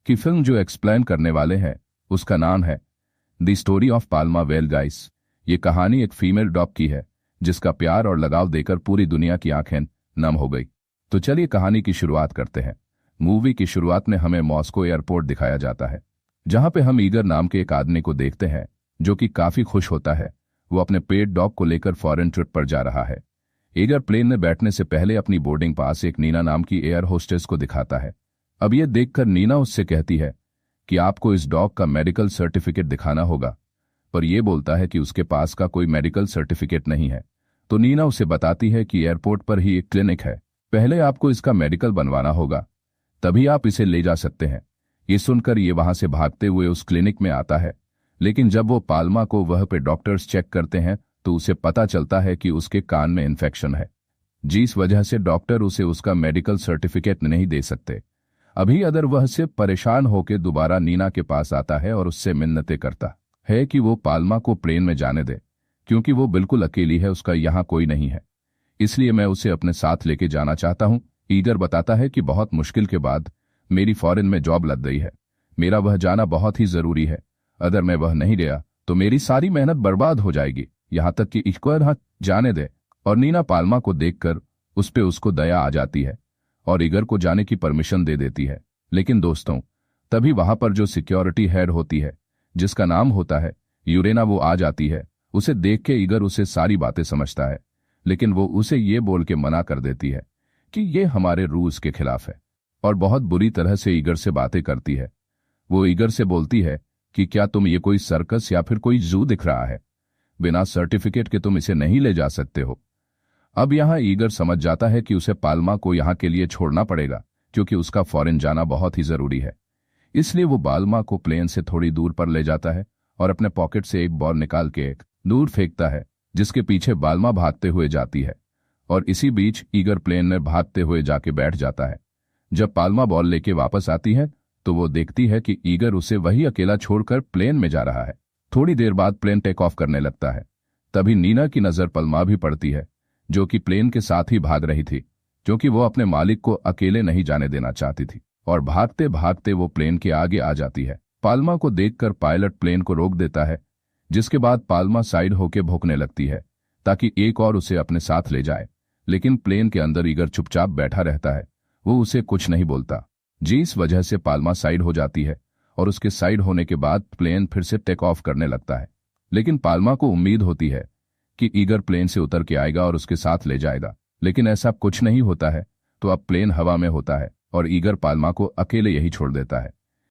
कि फिल्म जो एक्सप्लेन करने वाले हैं उसका नाम है the story of Palma well guys. ये कहानी एक फीमेल डॉग की है जिसका प्यार और लगाव देकर पूरी दुनिया की आंखें नम हो गई। तो चलिए कहानी की शुरुआत करते हैं। मूवी की शुरुआत में हमें मॉस्को एयरपोर्ट दिखाया जाता है, जहां पे हम ईगर नाम के एक आदमी को देखते हैं जो कि काफी खुश होता है। वो अपने पेट डॉग को लेकर फॉरेन ट्रिप पर जा रहा है। ईगर प्लेन में बैठने से पहले अपनी बोर्डिंग पास एक नीना नाम की एयर होस्टेस को दिखाता है। अब ये देखकर नीना उससे कहती है कि आपको इस डॉग का मेडिकल सर्टिफिकेट दिखाना होगा, पर यह बोलता है कि उसके पास का कोई मेडिकल सर्टिफिकेट नहीं है। तो नीना उसे बताती है कि एयरपोर्ट पर ही एक क्लिनिक है, पहले आपको इसका मेडिकल बनवाना होगा, तभी आप इसे ले जा सकते हैं। ये सुनकर ये वहां से भागते हुए उस क्लिनिक में आता है, लेकिन जब वो पाल्मा को वह पे डॉक्टर्स चेक करते हैं तो उसे पता चलता है कि उसके कान में इन्फेक्शन है, जिस वजह से डॉक्टर उसे उसका मेडिकल सर्टिफिकेट नहीं दे सकते। अभी अदर वह से परेशान होकर दोबारा नीना के पास आता है और उससे मिन्नतें करता है कि वो पाल्मा को प्लेन में जाने दे, क्योंकि वो बिल्कुल अकेली है, उसका यहाँ कोई नहीं है, इसलिए मैं उसे अपने साथ लेके जाना चाहता हूँ। ईगर बताता है कि बहुत मुश्किल के बाद मेरी फॉरेन में जॉब लग गई है, मेरा वह जाना बहुत ही जरूरी है, अगर मैं वह नहीं गया तो मेरी सारी मेहनत बर्बाद हो जाएगी, यहाँ तक कि ईगर जाने दे। और नीना पाल्मा को देखकर उस पे उसको दया आ जाती है और ईगर को जाने की परमिशन दे देती है। लेकिन दोस्तों, तभी वहां पर जो सिक्योरिटी हेड होती है जिसका नाम होता है यूरेना, वो आ जाती है। उसे देख के ईगर उसे सारी बातें समझता है, लेकिन वो उसे ये बोल के मना कर देती है कि ये हमारे रूल्स के खिलाफ है, और बहुत बुरी तरह से ईगर से बातें करती है। वो ईगर से बोलती है कि क्या तुम ये कोई सर्कस या फिर कोई जू दिख रहा है, बिना सर्टिफिकेट के तुम इसे नहीं ले जा सकते हो। अब यहाँ ईगर समझ जाता है कि उसे पाल्मा को यहाँ के लिए छोड़ना पड़ेगा, क्योंकि उसका फॉरेन जाना बहुत ही जरूरी है। इसलिए वो पाल्मा को प्लेन से थोड़ी दूर पर ले जाता है और अपने पॉकेट से एक बॉल निकाल के एक दूर फेंकता है, जिसके पीछे पाल्मा भागते हुए जाती है। और इसी बीच ईगर प्लेन में भागते हुए जाके बैठ जाता है। जब पाल्मा बॉल लेके वापस आती है तो वो देखती है कि ईगर उसे वही अकेला छोड़कर प्लेन में जा रहा है। थोड़ी देर बाद प्लेन टेक ऑफ करने लगता है। तभी नीना की नजर पाल्मा भी पड़ती है, जो कि प्लेन के साथ ही भाग रही थी, क्योंकि वो अपने मालिक को अकेले नहीं जाने देना चाहती थी। और भागते भागते वो प्लेन के आगे आ जाती है। पाल्मा को देखकर पायलट प्लेन को रोक देता है, जिसके बाद पाल्मा साइड होके भौंकने लगती है ताकि एक और उसे अपने साथ ले जाए। लेकिन प्लेन के अंदर ईगर चुपचाप बैठा रहता है, वो उसे कुछ नहीं बोलता, जिस वजह से पाल्मा साइड हो जाती है। और उसके साइड होने के बाद प्लेन फिर से टेक ऑफ करने लगता है। लेकिन पाल्मा को उम्मीद होती है कि ईगर प्लेन से उतर के आएगा और उसके साथ ले जाएगा, लेकिन ऐसा कुछ नहीं होता है। तो अब प्लेन हवा में होता है और ईगर पाल्मा को अकेले यही छोड़ देता है।